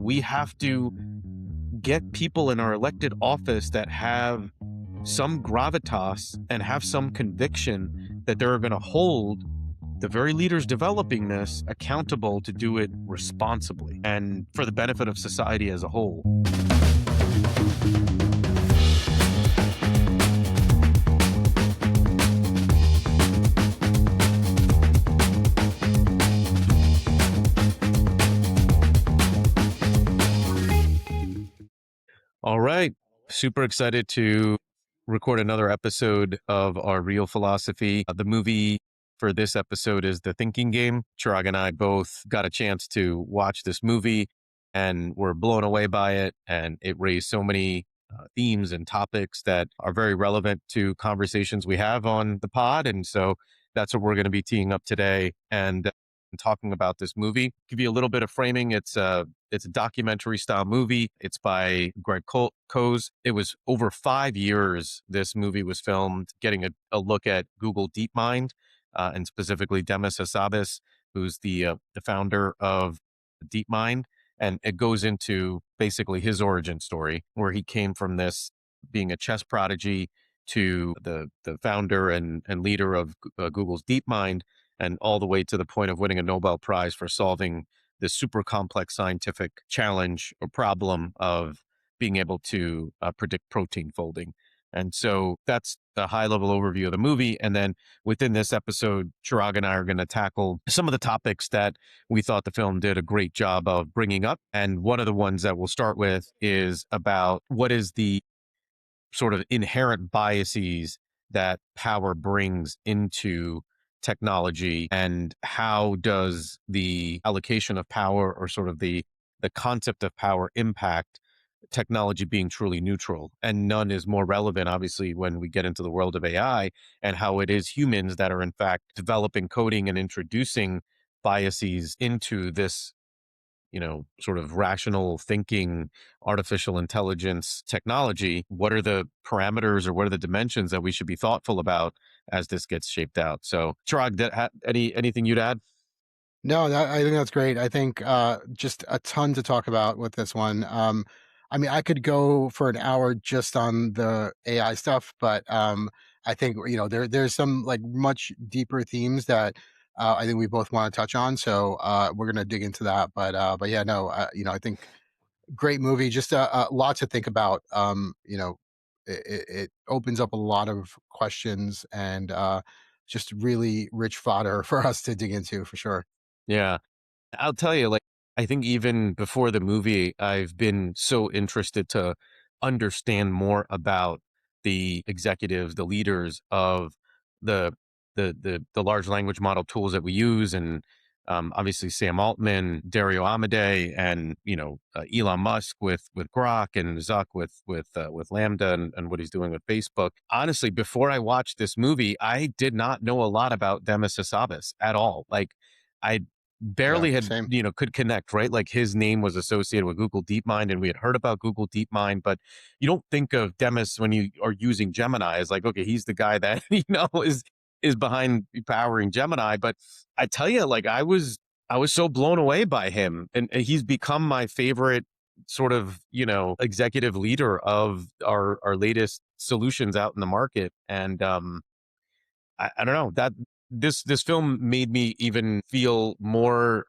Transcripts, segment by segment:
We have to get people in our elected office that have some gravitas and have some conviction that they're going to hold the very leaders developing this accountable to do it responsibly and for the benefit of society as a whole. All right. Super excited to record another episode of our Real Philosophy. The movie for this episode is The Thinking Game. Chirag and I both got a chance to watch this movie and were blown away by it. And it raised so many themes and topics that are very relevant to conversations we have on the pod. And so that's what we're going to be teeing up today and talking about this movie. Give you a little bit of framing. It's a documentary style movie. It's by Greg Coase. It was over 5 years this movie was filmed, getting a look at Google DeepMind, and specifically Demis Hassabis, who's the founder of DeepMind. And it goes into basically his origin story, where he came from this being a chess prodigy to the founder and leader of Google's DeepMind, and all the way to the point of winning a Nobel Prize for solving this super complex scientific challenge or problem of being able to predict protein folding. And so that's the high level overview of the movie. And then within this episode, Chirag and I are going to tackle some of the topics that we thought the film did a great job of bringing up. And one of the ones that we'll start with is about what is the sort of inherent biases that power brings into technology, and how does the allocation of power, or sort of the concept of power, impact technology being truly neutral. And none is more relevant, obviously, when we get into the world of AI and how it is humans that are in fact developing, coding, and introducing biases into this sort of rational thinking, artificial intelligence technology. What are the parameters, or what are the dimensions that we should be thoughtful about as this gets shaped out? So, Chirag, anything you'd add? No, I think that's great. I think just a ton to talk about with this one. I mean, I could go for an hour just on the AI stuff, but I think there's some like much deeper themes that I think we both want to touch on. So we're gonna dig into that. But yeah, no, I think great movie. Just a lot to think about. It opens up a lot of questions and just really rich fodder for us to dig into for sure. Yeah. I'll tell you, like, I think even before the movie, I've been so interested to understand more about the executives, the leaders of the the large language model tools that we use, and obviously Sam Altman, Dario Amodei, and Elon Musk with Grok, and Zuck with Lambda, and what he's doing with Facebook. Honestly, before I watched this movie, I did not know a lot about Demis Hassabis at all. Like, I Yeah, barely had, same. could connect, right? Like, his name was associated with Google DeepMind, and we had heard about Google DeepMind, but you don't think of Demis when you are using Gemini as like, okay, he's the guy that, is behind powering Gemini. But I tell you, like, I was so blown away by him, and he's become my favorite sort of, executive leader of our latest solutions out in the market. And I don't know, that this film made me even feel more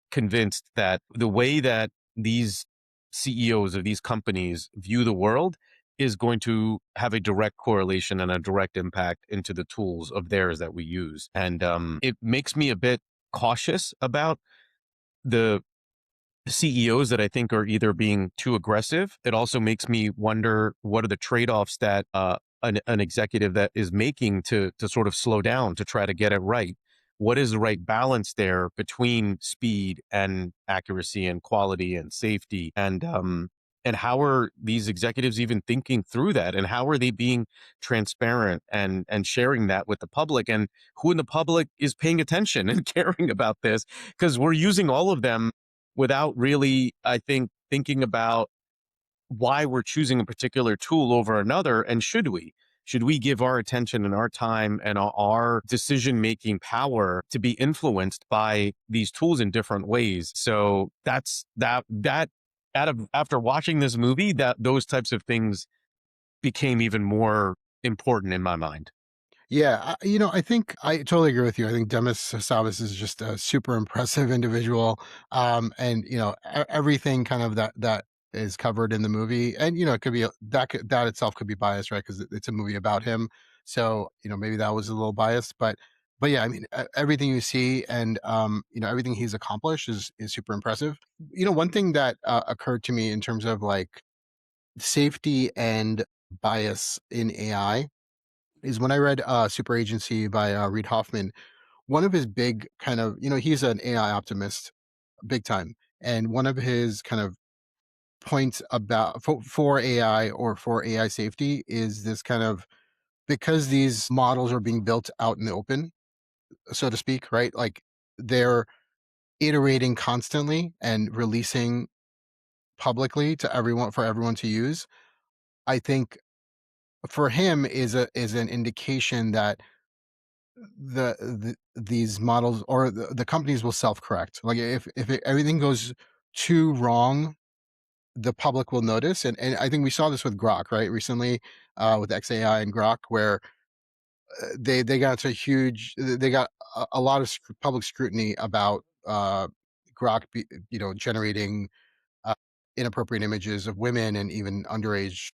convinced that the way that these CEOs of these companies view the world is going to have a direct correlation and a direct impact into the tools of theirs that we use. And it makes me a bit cautious about the CEOs that I think are either being too aggressive. It also makes me wonder, what are the trade-offs that an executive that is making to sort of slow down, to try to get it right? What is the right balance there between speed and accuracy and quality and safety? And how are these executives even thinking through that? And how are they being transparent and sharing that with the public? And who in the public is paying attention and caring about this? Because we're using all of them without really, I think, thinking about why we're choosing a particular tool over another. And should we? should we give our attention and our time and our decision making power to be influenced by these tools in different ways? So that out of after watching this movie, that those types of things became even more important in my mind. Yeah, I think I totally agree with you. I think Demis Hassabis is just a super impressive individual, and everything kind of that is covered in the movie, and it could be that itself could be biased, right? Because it's a movie about him, so maybe that was a little biased, but yeah, I mean everything you see and everything he's accomplished is super impressive. One thing that occurred to me in terms of like safety and bias in AI is when I read Super Agency by Reid Hoffman. One of his big kind of, he's an AI optimist, big time. And one of his kind of points about for AI or for AI safety is this kind of because these models are being built out in the open, so to speak, right? Like they're iterating constantly and releasing publicly to everyone for everyone to use. I think for him is an indication that these models or the companies will self-correct. Like everything goes too wrong, the public will notice. And I think we saw this with Grok, right? Recently, with XAI and Grok, where they got to huge, they got a lot of public scrutiny about Grok, generating uh, inappropriate images of women and even underage,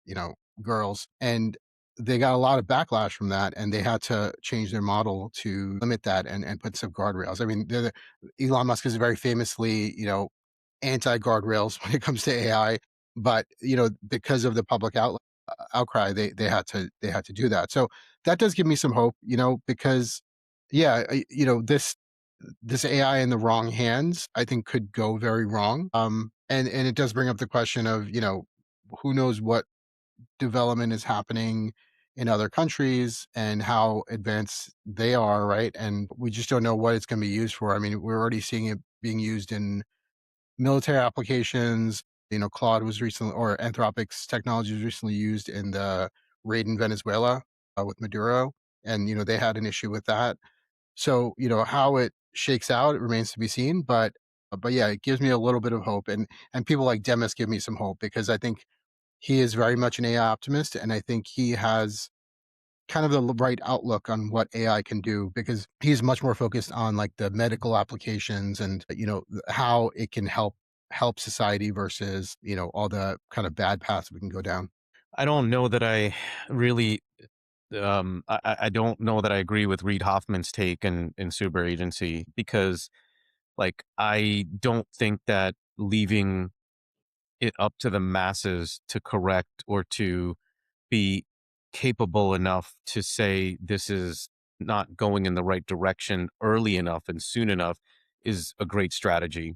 girls. And they got a lot of backlash from that, and they had to change their model to limit that and put some guardrails. I mean, Elon Musk is very famously, anti guardrails when it comes to AI, but because of the public outcry, they had to do that. So that does give me some hope, because yeah, this AI in the wrong hands, I think could go very wrong. And it does bring up the question of, who knows what development is happening in other countries and how advanced they are, right? And we just don't know what it's going to be used for. I mean, we're already seeing it being used in military applications. Claude was recently, or Anthropic's technology was recently used in the raid in Venezuela with Maduro, and they had an issue with that. So, how it shakes out, it remains to be seen, but yeah, it gives me a little bit of hope, and people like Demis give me some hope because I think he is very much an AI optimist, and I think he has kind of the right outlook on what AI can do because he's much more focused on like the medical applications and how it can help society versus all the kind of bad paths we can go down. I don't know that I really I don't know that I agree with Reid Hoffman's take in Super Agency because like I don't think that leaving it up to the masses to correct or to be capable enough to say this is not going in the right direction early enough and soon enough is a great strategy.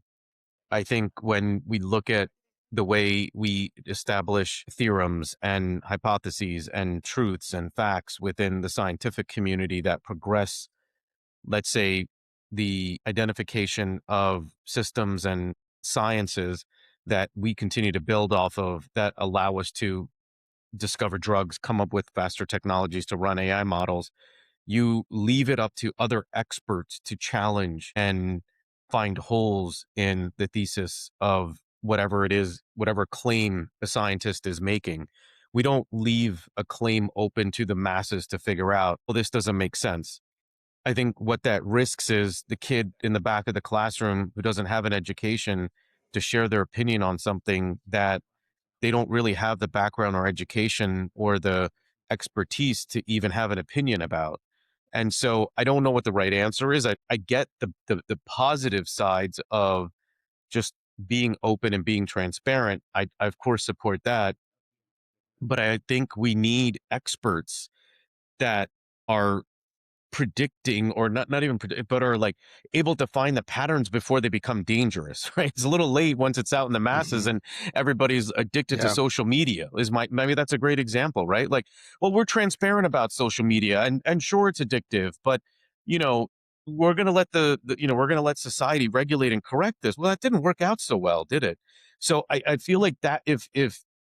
I think when we look at the way we establish theorems and hypotheses and truths and facts within the scientific community that progress, let's say, the identification of systems and sciences that we continue to build off of that allow us to discover drugs, come up with faster technologies to run AI models, you leave it up to other experts to challenge and find holes in the thesis of whatever it is, whatever claim a scientist is making. We don't leave a claim open to the masses to figure out, well, this doesn't make sense. I think what that risks is the kid in the back of the classroom who doesn't have an education to share their opinion on something that they don't really have the background or education or the expertise to even have an opinion about. And so I don't know what the right answer is. I get the positive sides of just being open and being transparent. I of course support that, but I think we need experts that are predicting or not even predict, but are like able to find the patterns before they become dangerous, right? It's a little late once it's out in the masses Mhm. and everybody's addicted to Yeah. social media is maybe that's a great example, right? Like, well, we're transparent about social media and sure it's addictive, but you know, we're going to let we're going to let society regulate and correct this. Well, that didn't work out so well, did it? So I feel like that if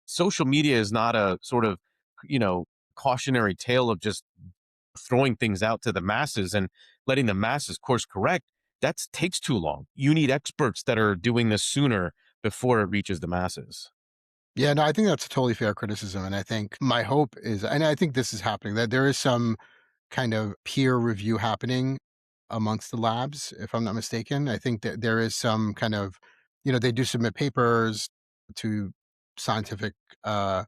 social media is not a sort of, you know, cautionary tale of just throwing things out to the masses and letting the masses course correct, that takes too long. You need experts that are doing this sooner before it reaches the masses. Yeah, no, I think that's a totally fair criticism, and I think my hope is, and I think this is happening, that there is some kind of peer review happening amongst the labs, if I'm not mistaken. I think that there is some kind of, they do submit papers to scientific uh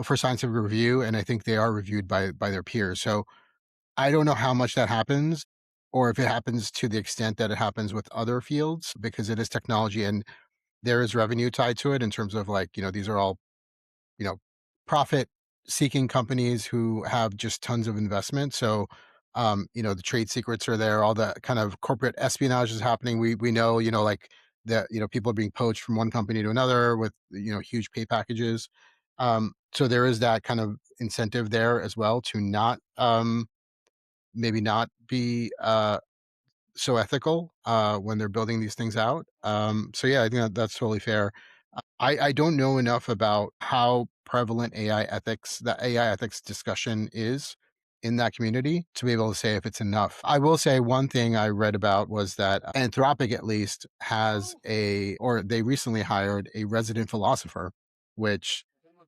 for scientific review, and I think they are reviewed by their peers. So I don't know how much that happens, or if it happens to the extent that it happens with other fields, because it is technology and there is revenue tied to it in terms of, like, these are all, you know, profit seeking companies who have just tons of investment. So, the trade secrets are there, all the kind of corporate espionage is happening. We know, like that, people are being poached from one company to another with, huge pay packages. So there is that kind of incentive there as well to not, maybe not be so ethical when they're building these things out. So yeah, I think that's totally fair. I don't know enough about how prevalent AI ethics discussion is in that community to be able to say if it's enough. I will say one thing I read about was that Anthropic at least has or they recently hired a resident philosopher, which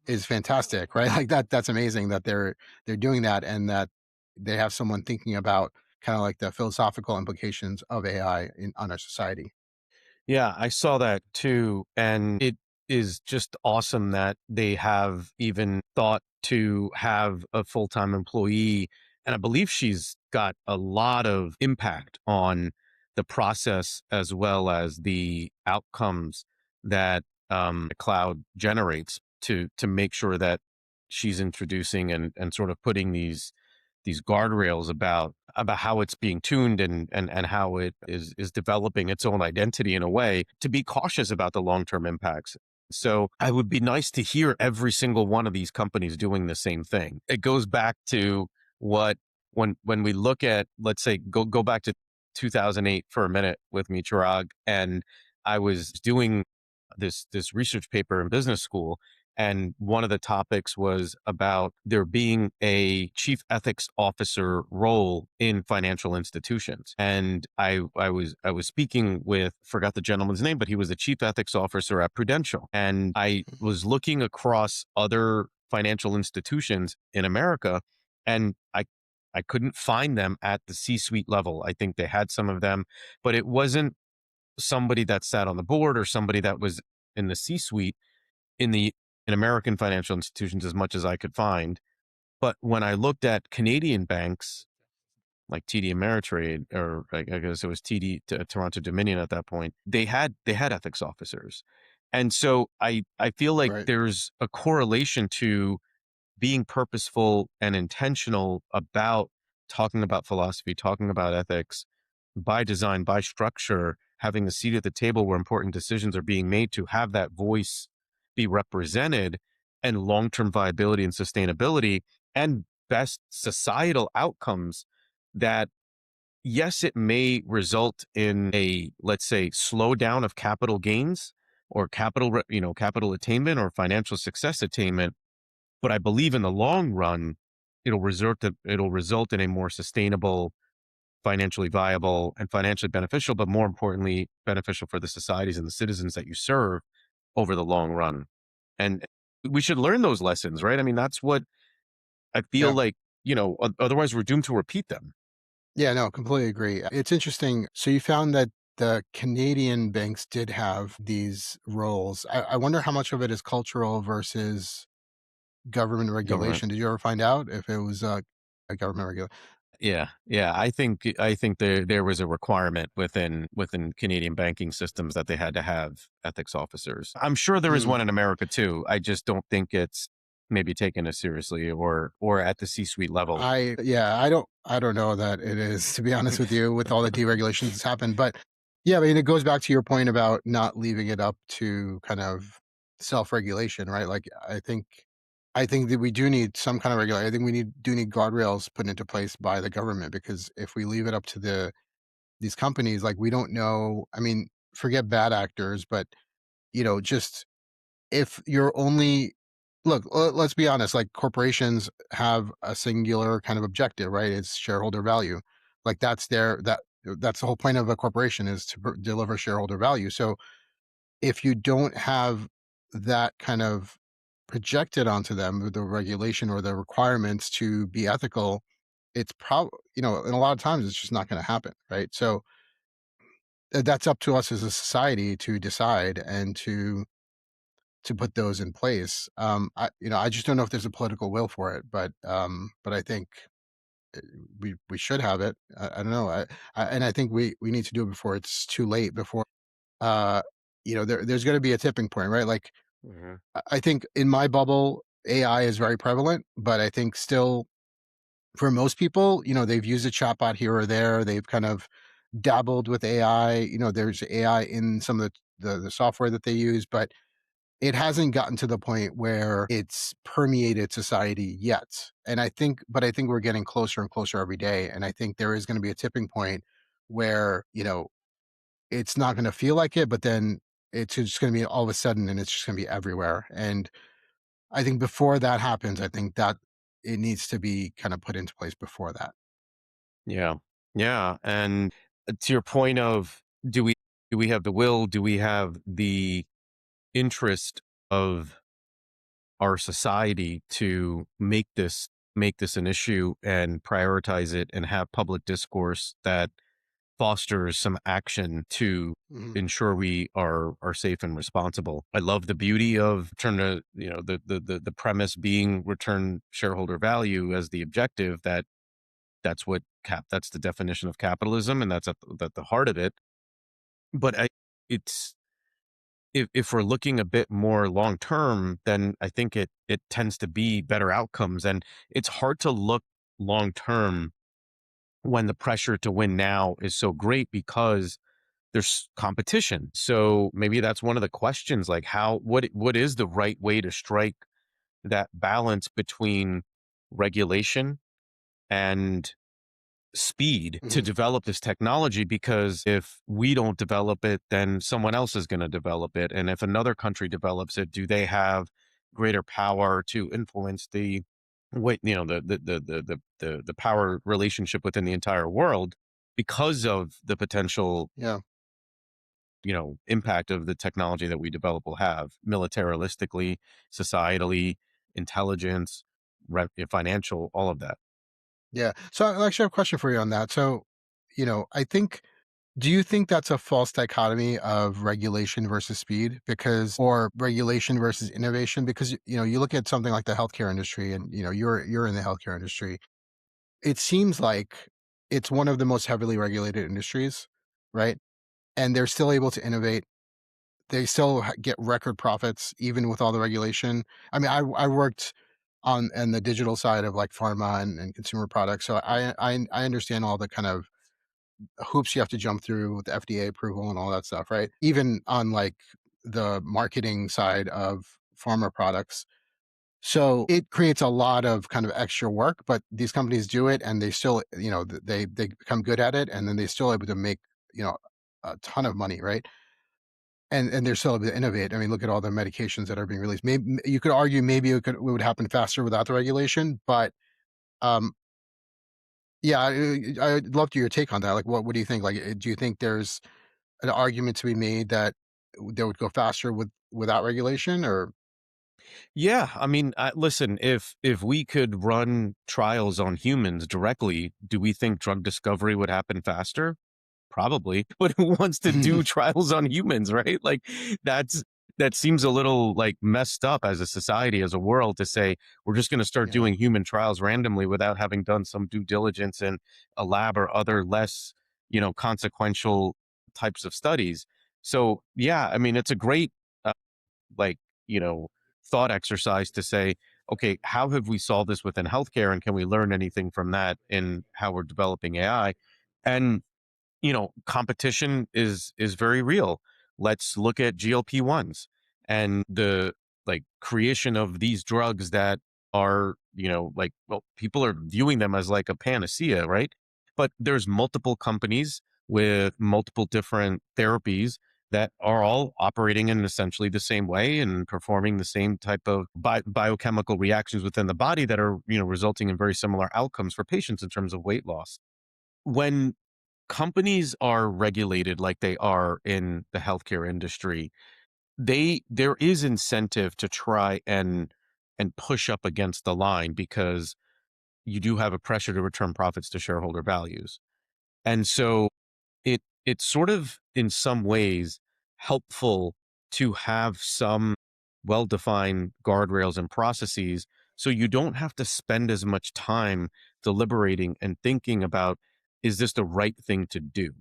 is fantastic, right? Like that's amazing that they're doing that, and that they have someone thinking about kind of like the philosophical implications of AI on our society. Yeah, I saw that too. And it is just awesome that they have even thought to have a full time employee. And I believe she's got a lot of impact on the process as well as the outcomes that the cloud generates to make sure that she's introducing and sort of putting these guardrails about how it's being tuned and how it is developing its own identity in a way to be cautious about the long-term impacts. So I would be nice to hear every single one of these companies doing the same thing. It goes back to what when we look at, let's say, go back to 2008 for a minute with me, Chirag, and I was doing this research paper in business school, and one of the topics was about there being a chief ethics officer role in financial institutions. And I was speaking with, forgot the gentleman's name, but he was the chief ethics officer at Prudential. And I was looking across other financial institutions in America, and I couldn't find them at the C-suite level. I think they had some of them, but it wasn't somebody that sat on the board or somebody that was in the C-suite in the in American financial institutions as much as I could find. But when I looked at Canadian banks like TD Ameritrade, or I guess it was TD Toronto Dominion at that point, they had ethics officers, and so I feel like Right. there's a correlation to being purposeful and intentional about talking about philosophy, talking about ethics by design, by structure, having a seat at the table where important decisions are being made to have that voice be represented, and long term viability and sustainability and best societal outcomes that, yes, it may result in a, let's say, slowdown of capital gains or capital attainment or financial success attainment, but I believe in the long run, it'll result in a more sustainable, financially viable, and financially beneficial, but more importantly, beneficial for the societies and the citizens that you serve over the long run. And we should learn those lessons, right? I mean, that's what I feel Yeah. like, otherwise we're doomed to repeat them. Yeah, no, completely agree. It's interesting. So you found that the Canadian banks did have these roles. I wonder how much of it is cultural versus government Government. regulation. Did you ever find out if it was a government regulation? Yeah, yeah. I think there was a requirement within Canadian banking systems that they had to have ethics officers. I'm sure there is one in America too. I just don't think it's maybe taken as seriously or at the C-suite level. I don't know that it is, to be honest with you, with all the deregulations that's happened. But yeah, I mean, it goes back to your point about not leaving it up to kind of self-regulation, right? Like I think that we do need some kind of regulation. I think we do need guardrails put into place by the government, because if we leave it up to these companies, like, we don't know. I mean, forget bad actors, but just if you're only look, let's be honest, like corporations have a singular kind of objective, right? It's shareholder value. Like that's the whole point of a corporation is to deliver shareholder value. So if you don't have that kind of projected onto them, the regulation or the requirements to be ethical, it's probably, and a lot of times it's just not going to happen, right? So that's up to us as a society to decide and to put those in place. I just don't know if there's a political will for it, but I think we should have it. I don't know. And I think we need to do it before it's too late. Before uh, there's going to be a tipping point, right? Like Mhm. I think in my bubble, AI is very prevalent, but I think still for most people, they've used a chatbot here or there. They've kind of dabbled with AI. There's AI in some of the software that they use, but it hasn't gotten to the point where it's permeated society yet. But I think we're getting closer and closer every day. And I think there is going to be a tipping point where, it's not going to feel like it, but then it's just going to be all of a sudden and it's just going to be everywhere. And I think before that happens, I think that it needs to be kind of put into place before that. Yeah. Yeah. And to your point of do we do we have the will? Do we have the interest of our society to make this an issue and prioritize it and have public discourse that fosters some action to Mhm. ensure we are safe and responsible. I love the beauty of turn to, the premise being return shareholder value as the objective. That's the definition of capitalism, and that's at the heart of it. But it's if we're looking a bit more long term, then I think it tends to be better outcomes. And it's hard to look long term when the pressure to win now is so great because there's competition. So maybe that's one of the questions, like what is the right way to strike that balance between regulation and speed to Mhm. develop this technology? Because if we don't develop it, then someone else is going to develop it. And if another country develops it, do they have greater power to influence the what the power relationship within the entire world because of the potential Yeah. impact of the technology that we develop will have militaristically, societally, intelligence, financial, all of that. Yeah. So I actually have a question for you on that. So, I think, do you think that's a false dichotomy of regulation versus speed? Or regulation versus innovation? Because, you look at something like the healthcare industry and, you're in the healthcare industry. It seems like it's one of the most heavily regulated industries, right? And they're still able to innovate. They still get record profits even with all the regulation. I mean, I worked on the digital side of like pharma and consumer products, so I understand all the kind of hoops you have to jump through with the FDA approval and all that stuff, right? Even on like the marketing side of pharma products. So it creates a lot of kind of extra work, but these companies do it and they still, they become good at it and then they still able to make, you know, a ton of money, right? And they're still able to innovate. I mean, look at all the medications that are being released. Maybe you could argue maybe it would happen faster without the regulation, but um, yeah, I'd love to hear your take on that. Like, what do you think? Like, do you think there's an argument to be made that they would go faster without regulation, or Yeah, I mean, listen, if we could run trials on humans directly, do we think drug discovery would happen faster? Probably. But who wants to do trials on humans, right? Like that's that seems a little like messed up as a society, as a world, to say we're just going to start yeah, doing human trials randomly without having done some due diligence in a lab or other less, consequential types of studies. So, yeah, I mean, it's a great uh, like thought exercise to say, okay, how have we solved this within healthcare, and can we learn anything from that in how we're developing AI? And competition is very real. Let's look at GLP-1s and the creation of these drugs that are, well, people are viewing them as like a panacea, right? But there's multiple companies with multiple different therapies that are all operating in essentially the same way and performing the same type of biochemical reactions within the body that are, resulting in very similar outcomes for patients in terms of weight loss. When companies are regulated like they are in the healthcare industry, there is incentive to try and push up against the line, because you do have a pressure to return profits to shareholder values. And so it's sort of in some ways helpful to have some well-defined guardrails and processes, so you don't have to spend as much time deliberating and thinking about, is this the right thing to do?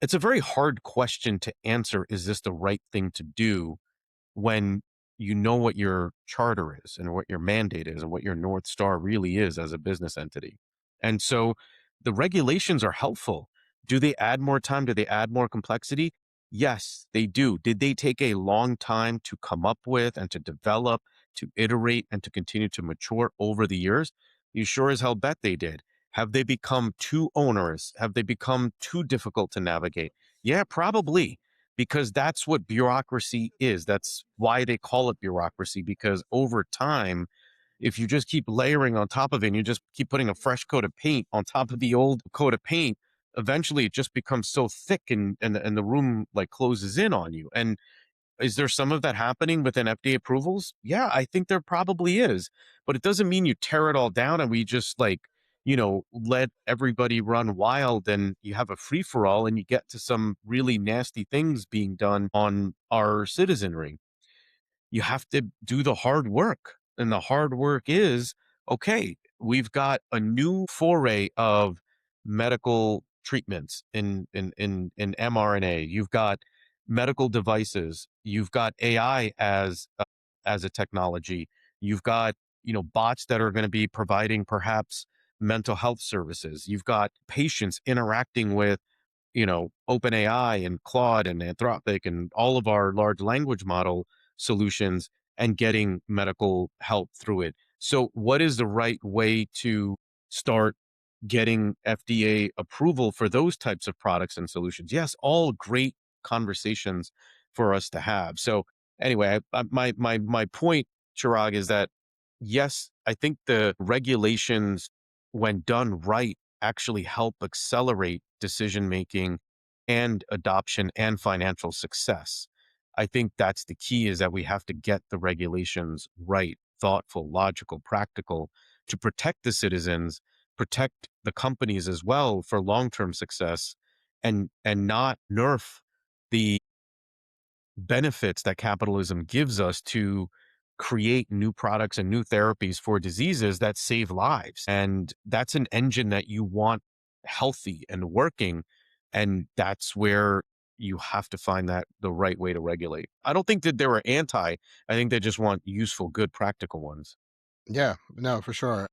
It's a very hard question to answer, is this the right thing to do, when you know what your charter is and what your mandate is and what your North Star really is as a business entity. And so the regulations are helpful. Do they add more time? Do they add more complexity? Yes, they do. Did they take a long time to come up with and to develop, to iterate, and to continue to mature over the years? You sure as hell bet they did. Have they become too onerous? Have they become too difficult to navigate? Yeah, probably, because that's what bureaucracy is. That's why they call it bureaucracy, because over time, if you just keep layering on top of it and you just keep putting a fresh coat of paint on top of the old coat of paint, eventually it just becomes so thick, and the room like closes in on you. And is there some of that happening within FDA approvals? Yeah, I think there probably is. But it doesn't mean you tear it all down and we just like, let everybody run wild and you have a free for all and you get to some really nasty things being done on our citizenry. You have to do the hard work. And the hard work is, okay, we've got a new foray of medical treatments in mRNA. You've got medical devices. You've got AI as a technology. You've got, bots that are going to be providing perhaps mental health services. You've got patients interacting with, OpenAI and Claude and Anthropic and all of our large language model solutions, and getting medical help through it. So, what is the right way to start getting FDA approval for those types of products and solutions? Yes, all great conversations for us to have. So, anyway, my point, Chirag, is that yes, I think the regulations, when done right, actually help accelerate decision making and adoption and financial success. I think that's the key, is that we have to get the regulations right, thoughtful, logical, practical, to protect the citizens, protect the companies as well for long-term success, and not nerf the benefits that capitalism gives us to create new products and new therapies for diseases that save lives. And that's an engine that you want healthy and working. And that's where you have to find that the right way to regulate. I don't think that they were anti. I think they just want useful, good, practical ones. Yeah, no, for sure.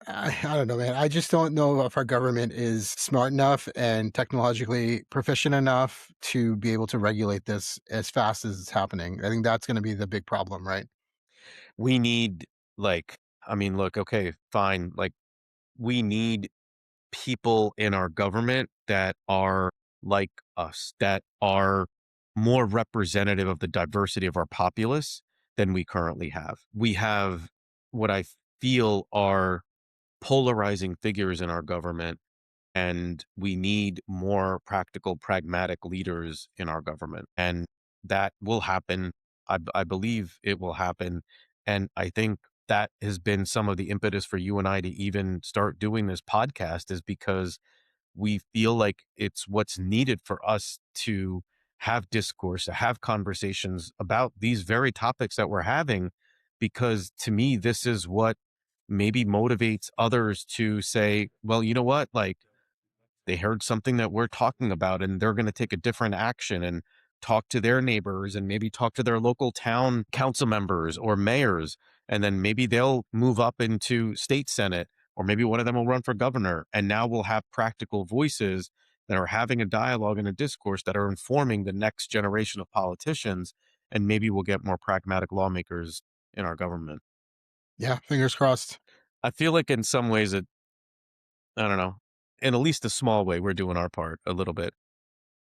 I don't know, man. I just don't know if our government is smart enough and technologically proficient enough to be able to regulate this as fast as it's happening. I think that's going to be the big problem, right? We need, like, I mean, look, okay, fine. Like, we need people in our government that are like us, that are more representative of the diversity of our populace than we currently have. We have what I feel are polarizing figures in our government, and we need more practical, pragmatic leaders in our government. And that will happen. I believe it will happen. And I think that has been some of the impetus for you and I to even start doing this podcast, is because we feel like it's what's needed for us to have discourse, to have conversations about these very topics that we're having. Because to me, this is what maybe motivates others to say, well, you know what? Like, they heard something that we're talking about and they're going to take a different action and talk to their neighbors and maybe talk to their local town council members or mayors. And then maybe they'll move up into state senate, or maybe one of them will run for governor. And now we'll have practical voices that are having a dialogue and a discourse that are informing the next generation of politicians. And maybe we'll get more pragmatic lawmakers in our government. Yeah, fingers crossed. I feel like in some ways, I don't know, in at least a small way, we're doing our part a little bit.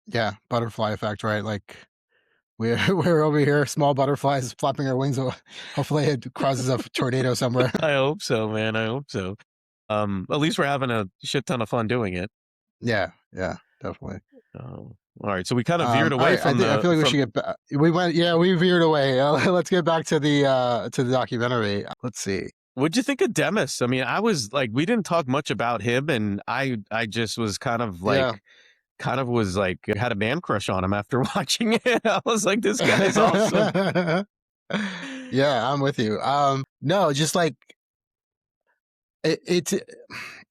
Yeah, butterfly effect, right? Like We're over here, small butterflies flapping our wings. Hopefully, it causes a tornado somewhere. I hope so, man. I hope so. At least we're having a shit ton of fun doing it. Yeah, yeah, definitely. All right, so we kind of veered All away right, from I the feel like we from. should get back. We veered away. Let's get back to the documentary. Let's see. What'd you think of Demis? I mean, I was like, we didn't talk much about him, and I just was Yeah. kind of was like had a man crush on him after watching it. I was like, this guy's awesome. Yeah, I'm with you. No, just like it,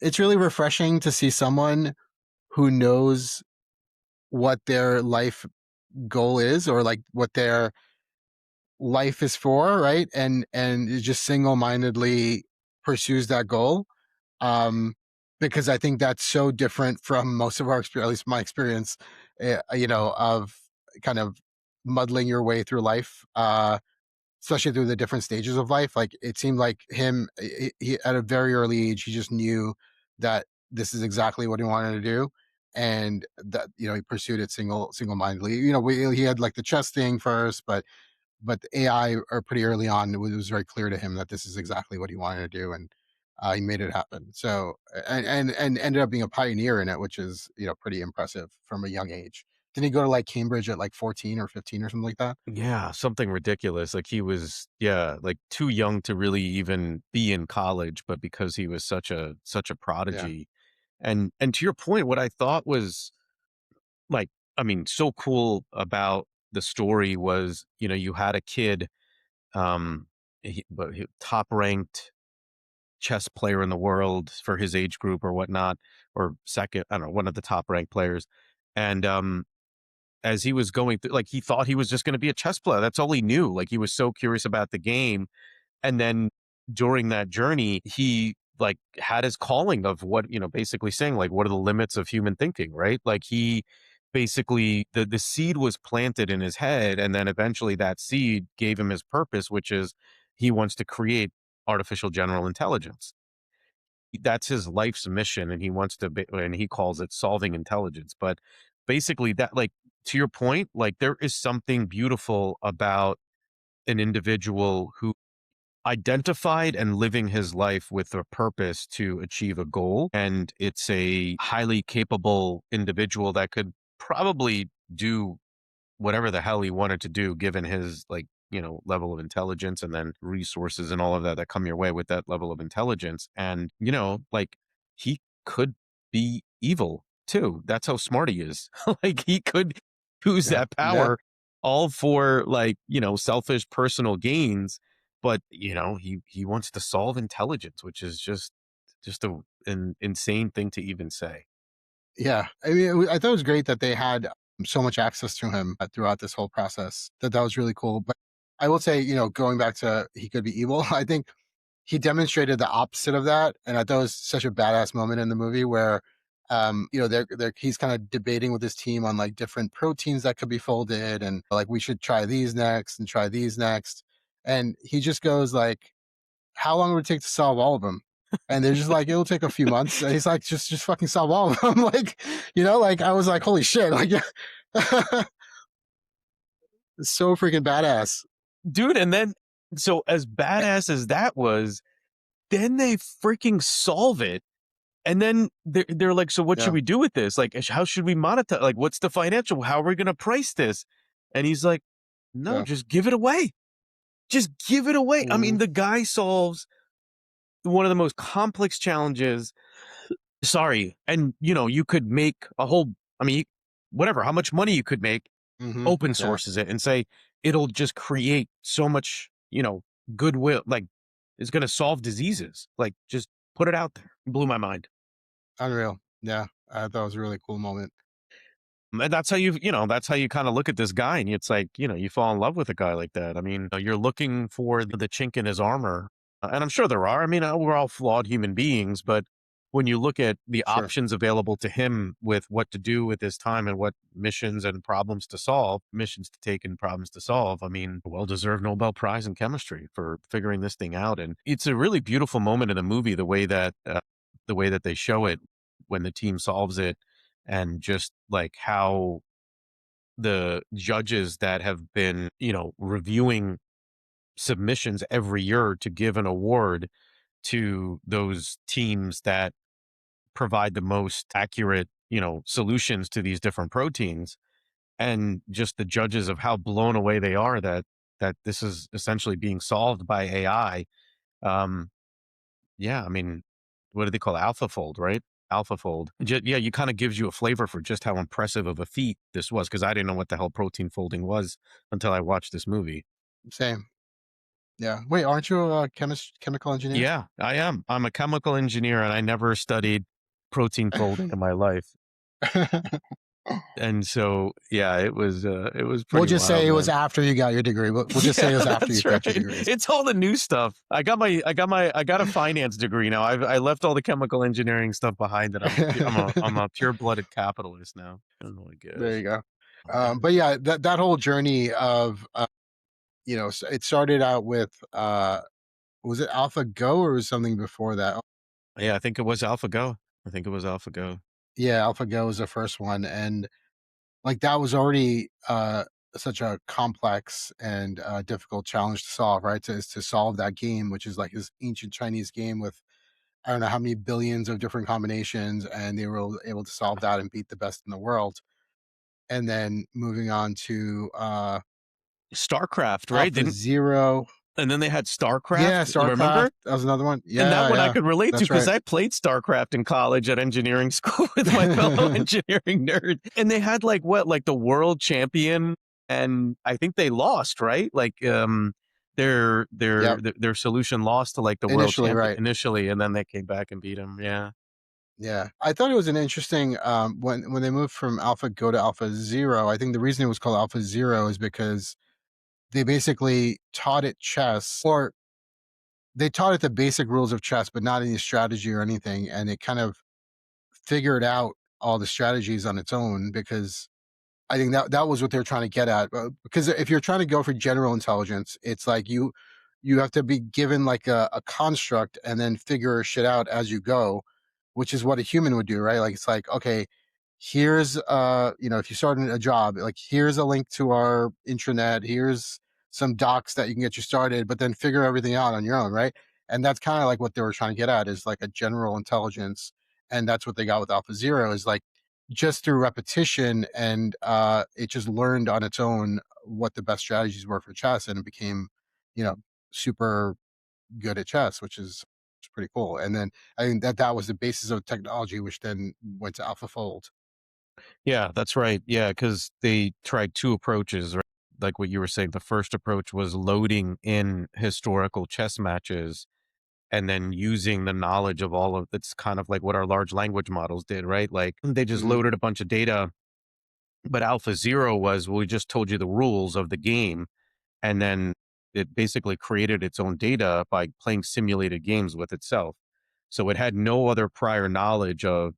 it's really refreshing to see someone who knows what their life goal is, or like what their life is for, right? And it just single-mindedly pursues that goal. Um, because I think that's so different from most of our experience, at least my experience, of kind of muddling your way through life. Especially through the different stages of life. Like it seemed like he at a very early age, he just knew that this is exactly what he wanted to do, and that he pursued it single mindedly. He had like the chess thing first, but the AI are pretty early on. It was very clear to him that this is exactly what he wanted to do, and he made it happen. So and ended up being a pioneer in it, which is pretty impressive from a young age. Didn't he go to like Cambridge at like 14 or 15 or something like that? Yeah, something ridiculous. Like he was, yeah, like too young to really even be in college, but because he was such a Yeah. prodigy. And to your point, what I thought was like, I mean, so cool about the story was, you had a kid, um, top ranked chess player in the world for his age group or whatnot, or second, I don't know, one of the top ranked players. And as he was going through, like he thought he was just going to be a chess player. That's all he knew. Like he was so curious about the game. And then during that journey, he like had his calling of what, basically saying like, what are the limits of human thinking, right? Like he basically, the seed was planted in his head. And then eventually that seed gave him his purpose, which is he wants to create artificial general intelligence. That's his life's mission, and he wants to be, and he calls it solving intelligence. But basically that, like, to your point, like there is something beautiful about an individual who identified and living his life with a purpose to achieve a goal. And it's a highly capable individual that could probably do whatever the hell he wanted to do given his like level of intelligence and then resources and all of that that come your way with that level of intelligence. And like he could be evil too. That's how smart he is. Like he could use Yeah. that Yeah. power all for like selfish personal gains. But he wants to solve intelligence, which is just an insane thing to even say. Yeah, I mean, I thought it was great that they had so much access to him throughout this whole process. That was really cool. But I will say, going back to he could be evil. I think he demonstrated the opposite of that, and I thought it was such a badass moment in the movie where, he's kind of debating with his team on like different proteins that could be folded, and like we should try these next and try these next, and he just goes like, how long would it take to solve all of them? And they're just like, it'll take a few months. And he's like, just fucking solve all of them. Like, like I was like, holy shit. Like, so freaking badass. Dude, and then so as Eh, badass as that was, then they freaking solve it. And then they're like, so what should Yeah, we do with this? Like, how should we monetize? Like, what's the financial? How are we going to price this? And he's like, no, yeah. just give it away. Just give it away. I Mhm. mean, the guy solves one of the most complex challenges. Sorry. And, you could make a whole, I mean, whatever, how much money you could make, Mhm. open Yeah. sources it and say, it'll just create so much, goodwill. Like, it's going to solve diseases. Like, just put it out there. It blew my mind. Unreal. Yeah. I thought it was a really cool moment. And that's how that's how you kind of look at this guy. And it's like, you fall in love with a guy like that. I mean, you're looking for the chink in his armor. And I'm sure there are. I mean, we're all flawed human beings, but when you look at the Sure. options available to him with what to do with his time and what missions and problems to solve, missions to take and problems to solve, I mean, well deserved Nobel Prize in chemistry for figuring this thing out. And it's a really beautiful moment in the movie, the way that they show it when the team solves it and just like how the judges that have been, reviewing submissions every year to give an award to those teams that provide the most accurate, solutions to these different proteins, and just the judges of how blown away they are that this is essentially being solved by AI. Um, yeah, I mean, what do they call it? AlphaFold, right? AlphaFold. Yeah, you kind of gives you a flavor for just how impressive of a feat this was because I didn't know what the hell protein folding was until I watched this movie. Same. Yeah. Wait, aren't you a chemical engineer? Yeah, I am. I'm a chemical engineer and I never studied protein folding in my life. And so, yeah, it was We'll pretty just say wild, it was man. after you got your degree. We'll just say Yeah, it was after you that's right. got your degrees. It's all the new stuff. I got a finance degree now. I left all the chemical engineering stuff behind, and I'm a pure-blooded capitalist now. Oh my There you gosh. go. But yeah, that whole journey of it started out with was it AlphaGo or was something before that? Yeah, I think it was AlphaGo. I think it was AlphaGo. Yeah, AlphaGo was the first one, and like that was already such a complex and difficult challenge to solve, right? To solve that game, which is like this ancient Chinese game with I don't know how many billions of different combinations, and they were able to solve that and beat the best in the world. And then moving on to StarCraft, right? Alpha Didn't Zero. And then they had Yeah, StarCraft, StarCraft. remember? That was another one. And that Yeah, one I yeah, could relate to that's because right. I played StarCraft in college at engineering school with my fellow engineering nerd. And they had like what, like the world champion, and I think they lost, right? Like their their Yep. their their solution lost to like the world Initially, champion right. initially, and then they came back and beat him. Yeah. Yeah, I thought it was an interesting when they moved from AlphaGo to AlphaZero. I think the reason it was called AlphaZero is because they basically taught it chess, or they taught it the basic rules of chess, but not any strategy or anything, and it kind of figured out all the strategies on its own because I think that was what they're trying to get at. Because if you're trying to go for general intelligence, it's like you have to be given like a construct and then figure shit out as you go, which is what a human would do, right? Like it's like, okay, here's if you start a job, like here's a link to our intranet, here's some docs that you can get you started, but then figure everything out on your own, right? And that's kind of like what they were trying to get at is like a general intelligence. And that's what they got with Alpha Zero is like just through repetition and it just learned on its own what the best strategies were for chess and it became, you know, super good at chess, which is pretty cool. And then I think that was the basis of technology, which then went to AlphaFold. Yeah, that's right. Yeah, because they tried two approaches, right? Like what you were saying. The first approach was loading in historical chess matches and then using the knowledge of all of it's kind of like what our large language models did, right? Like they just Hmm. loaded a bunch of data, but Alpha Zero was, well, we just told you the rules of the game. And then it basically created its own data by playing simulated games with itself. So it had no other prior knowledge of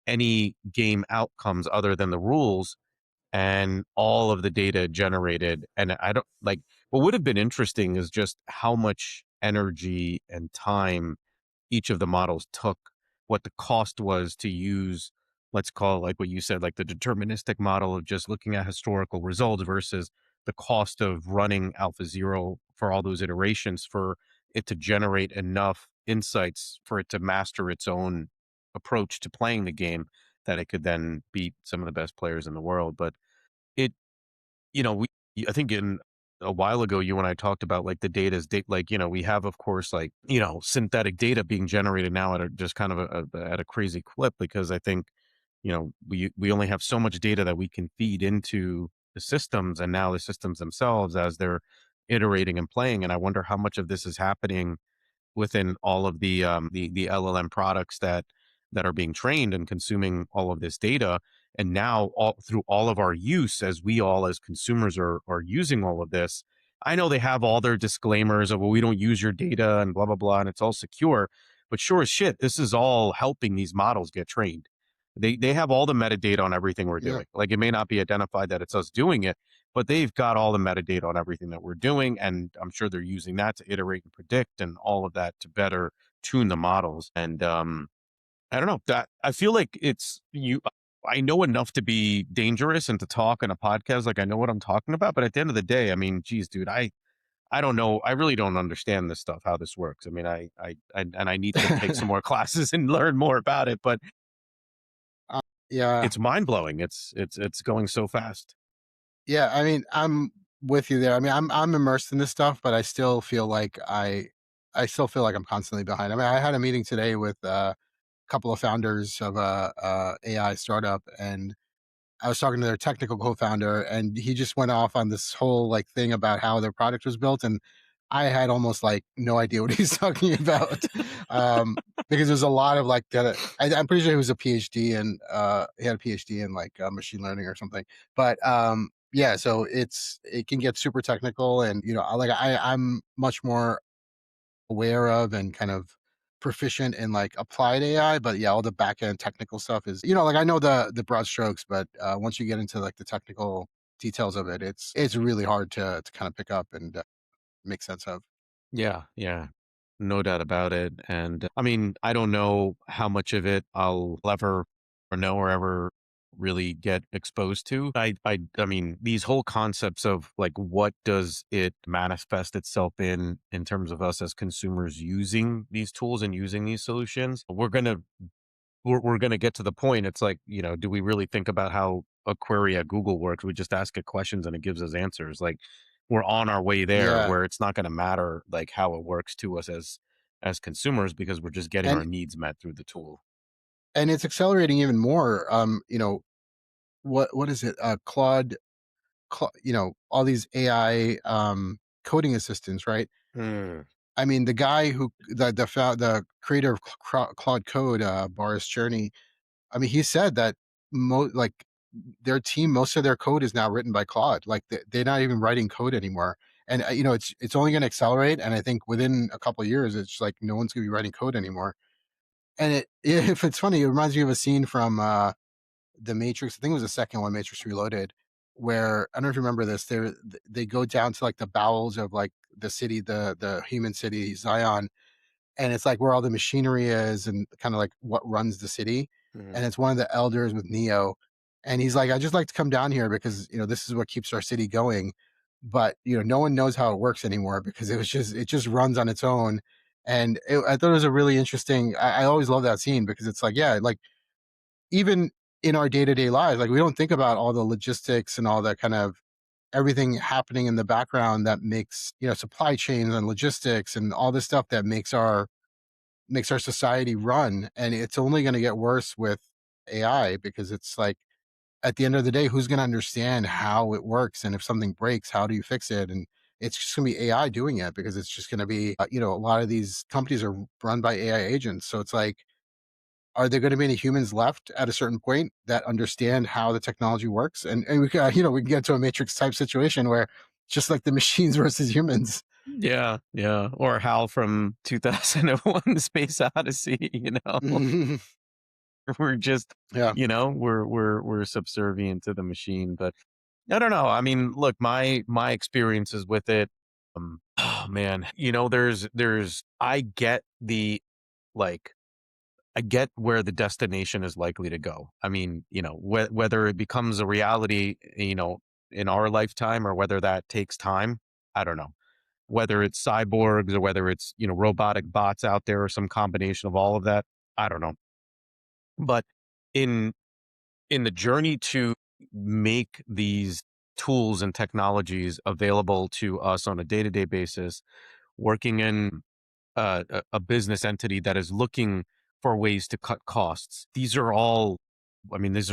any game outcomes other than the rules and all of the data generated. And I don't like what would have been interesting is just how much energy and time each of the models took, what the cost was to use, let's call it like what you said, like the deterministic model of just looking at historical results versus the cost of running Alpha Zero for all those iterations for it to generate enough insights for it to master its own approach to playing the game that it could then beat some of the best players in the world. But it we I think in a while ago, you and I talked about like the data's date, like, we have, of course, like, synthetic data being generated now at a just kind of at a crazy clip because I think, we only have so much data that we can feed into the systems and now the systems themselves as they're iterating and playing. And I wonder how much of this is happening within all of the LLM products that are being trained and consuming all of this data. And now all through all of our use as we all as consumers are using all of this. I know they have all their disclaimers of, well, we don't use your data and blah blah blah and it's all secure. But sure as shit, this is all helping these models get trained. They have all the metadata on everything we're Yeah, doing. Like it may not be identified that it's us doing it, but they've got all the metadata on everything that we're doing. And I'm sure they're using that to iterate and predict and all of that to better tune the models. And I don't know that I feel like it's you. I know enough to be dangerous and to talk on a podcast, like I know what I'm talking about. But at the end of the day, I mean, geez, dude, I don't know. I really don't understand this stuff, how this works. I mean, and I need to take some more classes and learn more about it. But Uh, yeah, it's mind blowing. It's going so fast. yeah. I mean, I'm with you there. I mean, I'm immersed in this stuff, but I still feel like I'm constantly behind. I mean, I had a meeting today with a couple of founders of a AI startup, and I was talking to their technical co-founder, and he just went off on this whole like thing about how their product was built, and I had almost like no idea what he's talking about, because there's a lot of like I'm pretty sure he was a PhD and he had a PhD in like machine learning or something, but yeah, so it can get super technical, and I'm much more aware of and kind of proficient in like applied AI, but yeah, all the back end technical stuff is, like I know the broad strokes, but once you get into like the technical details of it, it's really hard to kind of pick up and make sense of. Yeah, yeah. No doubt about it. And I mean, I don't know how much of it I'll ever or know or ever really get exposed to. I mean, these whole concepts of like what does it manifest itself in terms of us as consumers using these tools and using these solutions. We're gonna get to the point. It's like, do we really think about how a query at Google works? We just ask it questions and it gives us answers. Like we're on our way there Yeah, where it's not gonna matter like how it works to us as consumers because we're just getting and our needs met through the tool. it's accelerating even more. What is it? All these AI coding assistants, right? Hmm. I mean, the guy who the creator of Claude Code, Boris Cherny, I mean, he said that like their team, most of their code is now written by Claude. Like they're not even writing code anymore. And it's only going to accelerate. And I think within a couple of years, it's like no one's going to be writing code anymore. And if it's funny, it reminds me of a scene from the Matrix. I think it was the second one, Matrix Reloaded, where I don't know if you remember this. They go down to like the bowels of like the city, the human city, Zion, and it's like where all the machinery is and kind of like what runs the city. Mhm. And it's one of the elders with Neo. And he's like, I just like to come down here because, this is what keeps our city going. But, no one knows how it works anymore because it just runs on its own. And I thought it was a really interesting, I always love that scene because it's like, yeah, like even in our day to day lives, like we don't think about all the logistics and all that kind of everything happening in the background that makes, supply chains and logistics and all this stuff that makes our society run, and it's only going to get worse with AI because it's like at the end of the day, who's going to understand how it works, and if something breaks, how do you fix it? And it's just going to be AI doing it because it's just going to be a lot of these companies are run by AI agents, so it's like, are there going to be any humans left at a certain point that understand how the technology works? And we can get to a matrix type situation where just like the machines versus humans. Yeah, yeah. Or Hal from 2001 Space Odyssey, we're just, Yeah. we're subservient to the machine. But I don't know. I mean, look, my experiences with it, oh man, there's like I get where the destination is likely to go. I mean, whether it becomes a reality, in our lifetime or whether that takes time, I don't know. Whether it's cyborgs or whether it's, robotic bots out there or some combination of all of that, I don't know. But in in the journey to make these tools and technologies available to us on a day-to-day basis, working in a business entity that is looking for ways to cut costs. These are all, I mean, this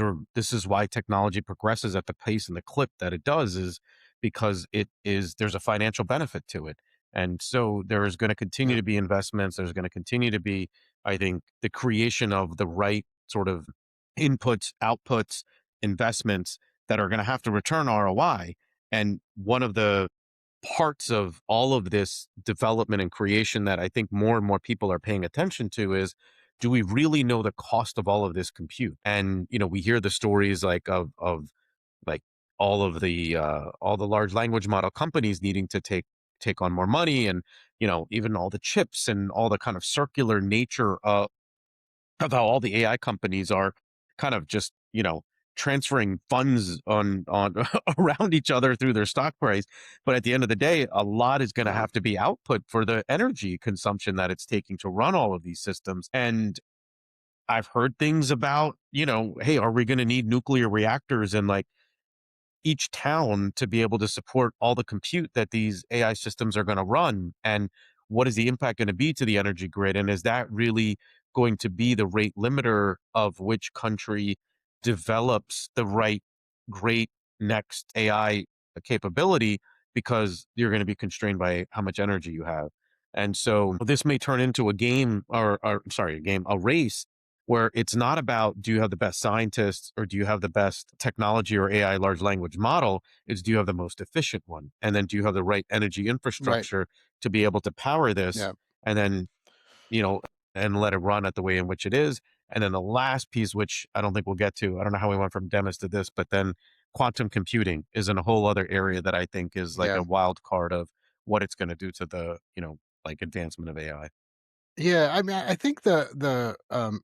is why technology progresses at the pace and the clip that it does, is because there's a financial benefit to it. And so there is going to continue Yeah. to be investments. There's going to continue to be, I think, the creation of the right sort of inputs, outputs, investments that are going to have to return ROI. And one of the parts of all of this development and creation that I think more and more people are paying attention to is, do we really know the cost of all of this compute? And we hear the stories like of like all the large language model companies needing to take on more money, and even all the chips and all the kind of circular nature of how all the AI companies are kind of just you know, transferring funds on around each other through their stock price. But at the end of the day, a lot is going to Yeah. have to be output for the energy consumption that it's taking to run all of these systems. And I've heard things about, hey, are we going to need nuclear reactors in like each town to be able to support all the compute that these AI systems are going to run? And what is the impact going to be to the energy grid? And is that really going to be the rate limiter of which country develops the right great next AI capability? Because you're going to be constrained by how much energy you have. And so this may turn into a game or sorry, a game, a race where it's not about do you have the best scientists or do you have the best technology or AI large language model, it's do you have the most efficient one? And then do you have the right energy Right. infrastructure to be able to power this Yeah. and then, you know, and let it run at the way in which it is. And then the last piece, which I don't think we'll get to, I don't know how we went from Demis to this, but then quantum computing is in a whole other area that I think is like Yeah. a wild card of what it's going to do to the, like advancement of AI. Yeah, I mean, I think the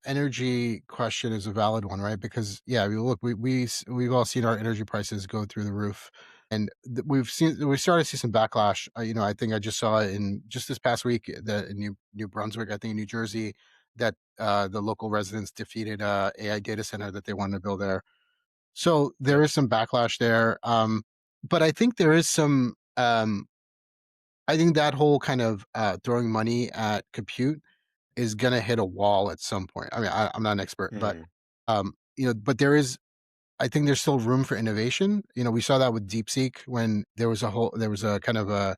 energy question is a valid one, right? Because yeah, I mean, look, we've all seen our energy prices go through the roof, and we started to see some backlash. I think I just saw it in just this past week that in New Brunswick, I think in New Jersey, that the local residents defeated a AI data center that they wanted to build there. So there Yep. is some backlash there, but I think there is some. I think that whole kind of throwing money at compute is gonna hit a wall at some point. I mean, I'm not an expert, but, Mm. but I think there's still room for innovation. We saw that with DeepSeek when there was a kind of a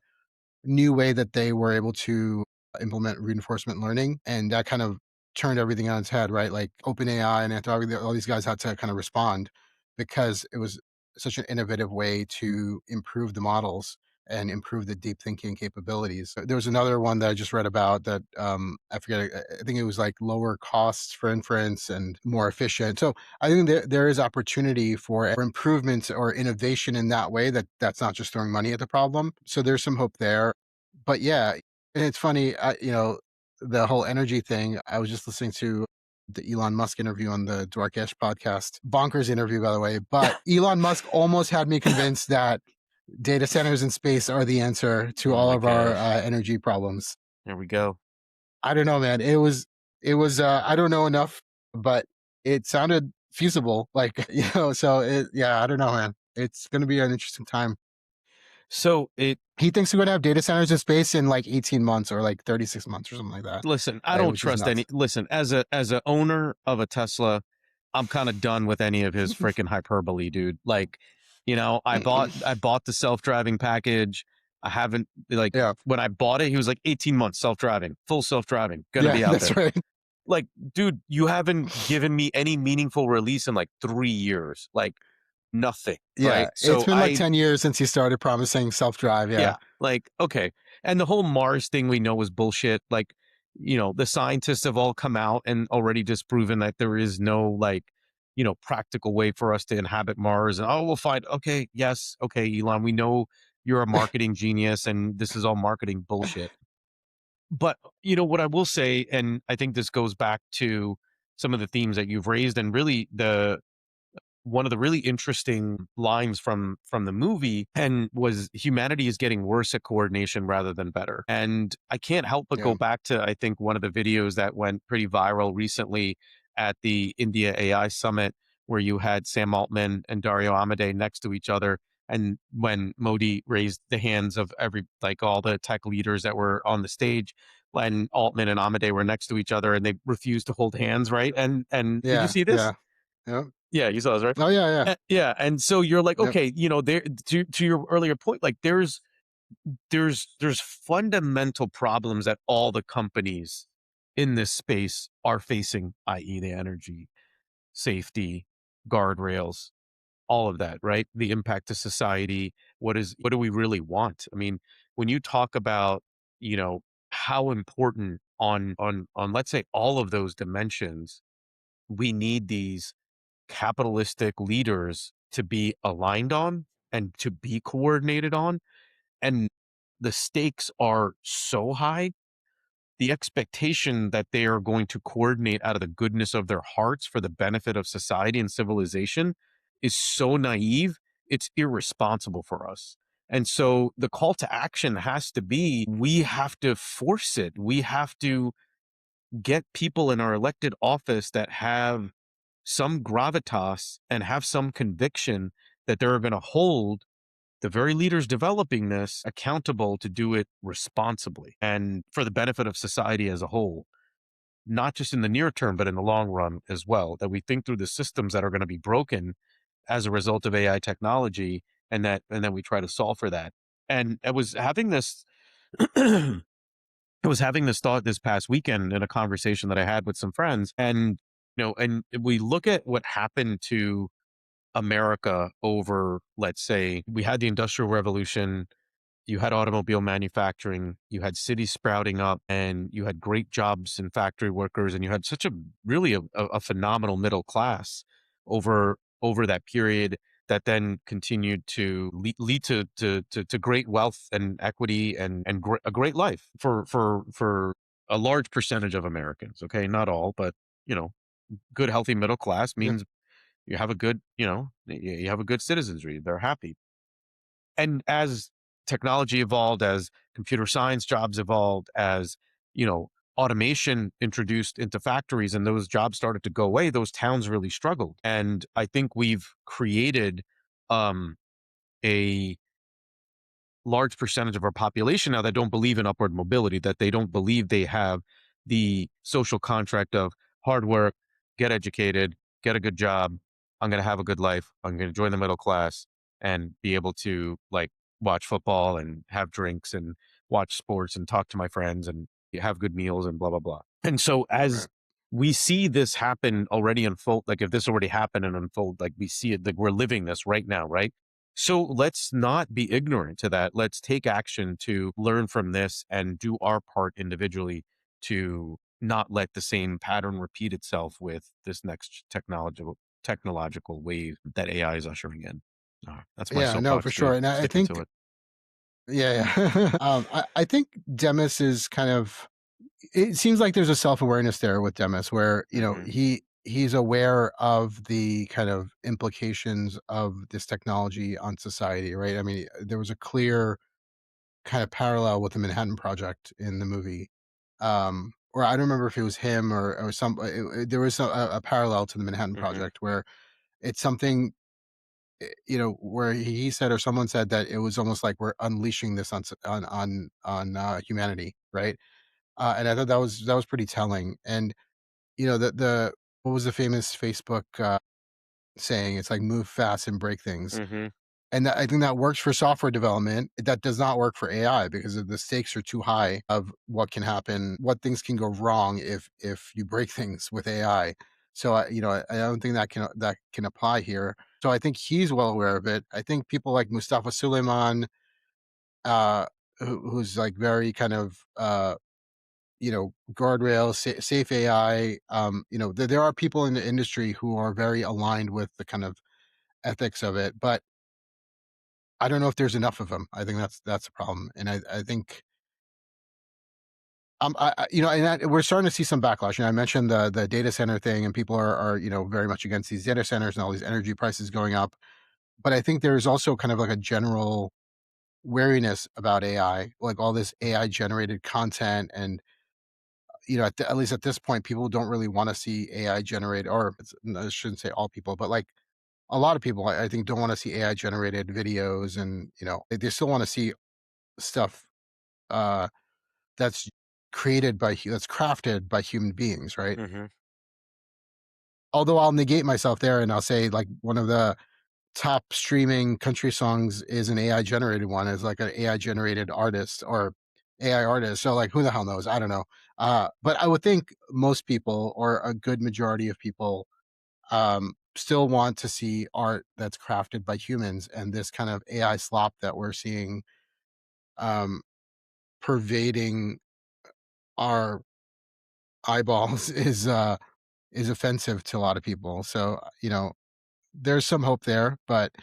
new way that they were able to implement reinforcement learning, and that kind of turned everything on its head, right? Like OpenAI and Anthropic, all these guys had to kind of respond because it was such an innovative way to improve the models and improve the deep thinking capabilities. There was another one that I just read about that I forget. I think it was like lower costs for inference and more efficient. So I think there is opportunity for improvements or innovation in that way. That's not just throwing money at the problem. So there's some hope there. But yeah, and it's funny, the whole energy thing. I was just listening to the Elon Musk interview on the Dwarkesh podcast. Bonkers interview, by the way. But Elon Musk almost had me convinced that data centers in space are the answer to Oh all my of our gosh. energy problems. There we go. I don't know, man. It was. I don't know enough, but it sounded feasible. Like so yeah. I don't know, man. It's going to be an interesting time. So it He thinks we're going to have data centers in space in like 18 months or like 36 months or something like that, listen, I don't which is trust any nuts. listen, as a owner of a Tesla, I'm kind of done with any of his freaking hyperbole, dude. Like, I bought the self-driving package. I haven't like Yeah. when I bought it, he was like 18 months self-driving, full self-driving, gonna Yeah. be out That's there. right. Like, dude, you haven't given me any meaningful release in like 3 years. Like nothing, Yeah. right? It's So been like I 10 years since he started promising self drive. Yeah. Yeah, like, okay. And the whole Mars thing we know was bullshit. Like, the scientists have all come out and already disproven that there is no like, practical way for us to inhabit Mars. And we'll find, okay, yes, okay, Elon, we know you're a marketing genius and this is all marketing bullshit. But what I will say, and I think this goes back to some of the themes that you've raised, and really the one of the really interesting lines from the movie and was humanity is getting worse at coordination rather than better. And I can't help but go Yeah. back to I think one of the videos that went pretty viral recently at the India AI Summit where you had Sam Altman and Dario Amodei next to each other. And when Modi raised the hands of like all the tech leaders that were on the stage, when Altman and Amodei were next to each other and they refused to hold hands, right? And did you Yeah. see this? Yeah. Yep. Yeah, you saw this, right? Oh, yeah. Yeah. Yeah, and so you're like, Yep. okay, there to your earlier point, like there's fundamental problems that all the companies in this space are facing, i.e., the energy, safety, guardrails, all of that, right? The impact to society. What do we really want? I mean, when you talk about, how important on let's say all of those dimensions, we need these capitalistic leaders to be aligned on and to be coordinated on. And the stakes are so high the expectation that they are going to coordinate out of the goodness of their hearts for the benefit of society and civilization is so naive, it's irresponsible for us. And so the call to action has to be, we have to force it. We have to get people in our elected office that have some gravitas and have some conviction that they're going to hold the very leaders developing this accountable to do it responsibly and for the benefit of society as a whole, not just in the near term, but in the long run as well. That we think through the systems that are going to be broken as a result of AI technology, and then we try to solve for that. And I was having this I was having this thought this past weekend in a conversation that I had with some friends. And and we look at what happened to America over, let's say, we had the Industrial Revolution, you had automobile manufacturing, you had cities sprouting up, and you had great jobs and factory workers, and you had such a really a phenomenal middle class over that period that then continued to lead to great wealth and equity and a great life for a large percentage of Americans. Okay, not all, but you know, good healthy middle class Yeah. means you have a good, you have a good citizenry. They're happy. And as technology evolved, as computer science jobs evolved, as, automation introduced into factories and those jobs started to go away, those towns really struggled. And I think we've created um, a large percentage of our population now that don't believe in upward mobility, that they don't believe they have the social contract of hard work, get educated, get a good job. I'm going to have a good life. I'm going to join the middle class and be able to like watch football and have drinks and watch sports and talk to my friends and have good meals and blah, blah, blah. And so as Right. we see this happen already unfold, like if this already happened and unfold, like we see it, like we're living this right now, right? So let's not be ignorant to that. Let's take action to learn from this and do our part individually to not let the same pattern repeat itself with this next technological wave that AI is ushering in. That's my Yeah, no, for soapbox, dude. sure. And I Sticking to think, it. yeah, yeah. I think Demis is kind of, it seems like there's a self-awareness there with Demis where, Hmm. he's aware of the kind of implications of this technology on society, right? I mean, there was a clear kind of parallel with the Manhattan Project in the movie. Or I don't remember if it was him or some, there was a parallel to the Manhattan Hmm. Project where it's something, where he said or someone said that it was almost like we're unleashing this on humanity, right? And I thought that was pretty telling. And the what was the famous Facebook saying? It's like move fast and break things. Hmm. And I think that works for software development. That does not work for AI because the stakes are too high of what can happen, what things can go wrong if you break things with AI. So I don't think that can apply here. So I think he's well aware of it. I think people like Mustafa Suleiman, uh, who's like very kind of guardrails, safe AI. There are people in the industry who are very aligned with the kind of ethics of it, but I don't know if there's enough of them. I think that's a problem, and I think and we're starting to see some backlash. I mentioned the data center thing, and people are very much against these data centers and all these energy prices going up. But I think there's also kind of like a general wariness about AI, like all this AI generated content, and at least at this point, people don't really want to see AI generate, or no, I shouldn't say all people, but like a lot of people, I think, don't want to see AI generated videos, and they still want to see stuff uh, that's that's crafted by human beings, right? Hmm. Although I'll negate myself there and I'll say like one of the top streaming country songs is an AI generated one, is like an AI generated artist or AI artist. So like who the hell knows? I don't know. But I would think most people or a good majority of people still want to see art that's crafted by humans, and this kind of AI slop that we're seeing um, pervading our eyeballs is offensive to a lot of people. So, there's some hope there, but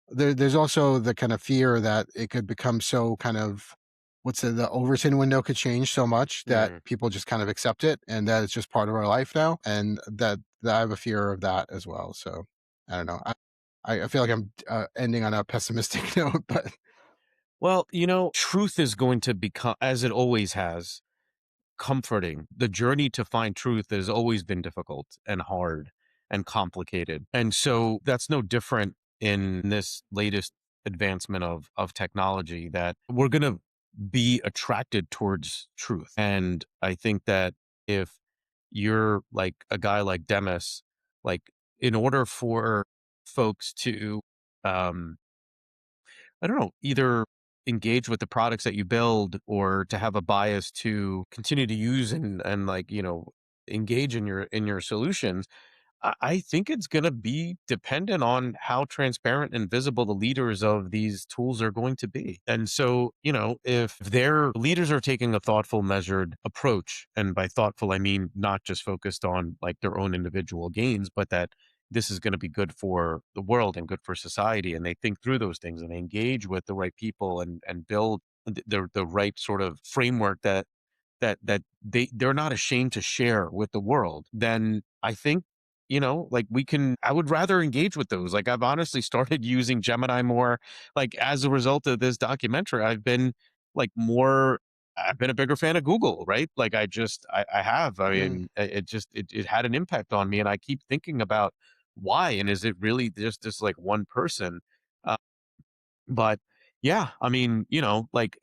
there's also the kind of fear that it could become so kind of what's the Overton window could change so much that Mm. people just kind of accept it and that it's just part of our life now, and that I have a fear of that as well. So I don't know. I feel like I'm ending on a pessimistic note, but Well, truth is going to become, as it always has, comforting. The journey to find truth has always been difficult and hard and complicated. And so that's no different in this latest advancement of technology, that we're going to be attracted towards truth. And I think that if you're like a guy like Demis, like, in order for folks to um I don't know, either engage with the products that you build, or to have a bias to continue to use and like, engage in your solutions, I think it's going to be dependent on how transparent and visible the leaders of these tools are going to be. And so, if their leaders are taking a thoughtful, measured approach, and by thoughtful, I mean not just focused on like their own individual gains, but that this is going to be good for the world and good for society, and they think through those things, and they engage with the right people, and build the right sort of framework that they're not ashamed to share with the world, then I think, like, I would rather engage with those. Like, I've honestly started using Gemini more, like, as a result of this documentary. Like more I've been a bigger fan of Google, right? Like, I have. I mm, mean, it had an impact on me, and I keep thinking about why, and is it really just this like one person? Uh, but yeah, I mean, like,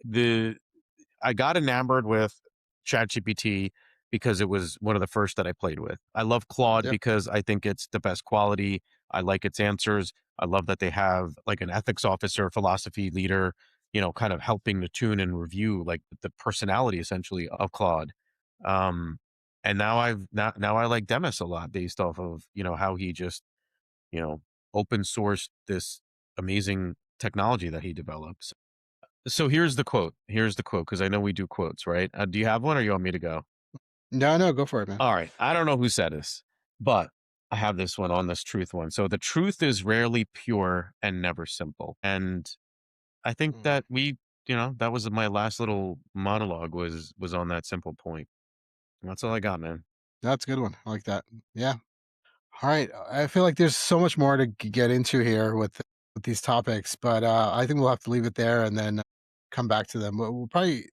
I got enamored with ChatGPT because it was one of the first that I played with. I love Claude yep, because I think it's the best quality. I like its answers. I love that they have like an ethics officer, philosophy leader, kind of helping to tune and review like the personality essentially of Claude. Um, and now I like Demis a lot based off of, how he just, you know, open sourced this amazing technology that he develops. So here's the quote, because I know we do quotes, right? Do you have one, or you want me to go? no, no, go for it, man. All right. I don't know who said this, but I have this one on this truth one. So the truth is rarely pure and never simple. And I think Mm, that that was my last little monologue, was on that simple point. That's all I got, man. that's a good one. I like that. Yeah. All right. I feel like there's so much more to get into here with these topics, but I think we'll have to leave it there and then come back to them. We'll probably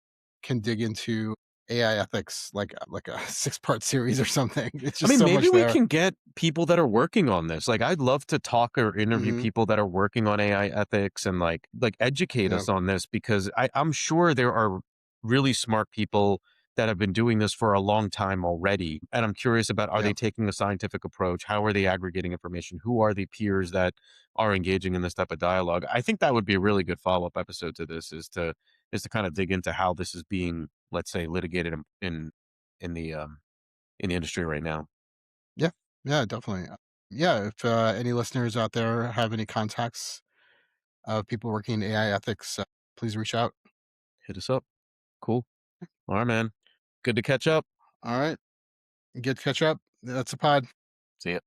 can dig into AI ethics like a 6-part series or something. It's I just mean, so maybe much we there. can get people that are working on this. Like, I'd love to talk or interview Hmm. people that are working on AI ethics, and like educate Yeah. us on this, because I'm sure there are really smart people that have been doing this for a long time already. And I'm curious about, are Yeah. they taking a scientific approach? How are they aggregating information? Who are the peers that are engaging in this type of dialogue? I think that would be a really good follow-up episode to this, is to kind of dig into how this is being, let's say, litigated in the in the industry right now. Yeah. Yeah. Definitely. Yeah. If any listeners out there have any contacts of people working in AI ethics, please reach out. Hit us up. Cool. All right, man. Good to catch up. All right. Get catch up. That's a pod. See ya.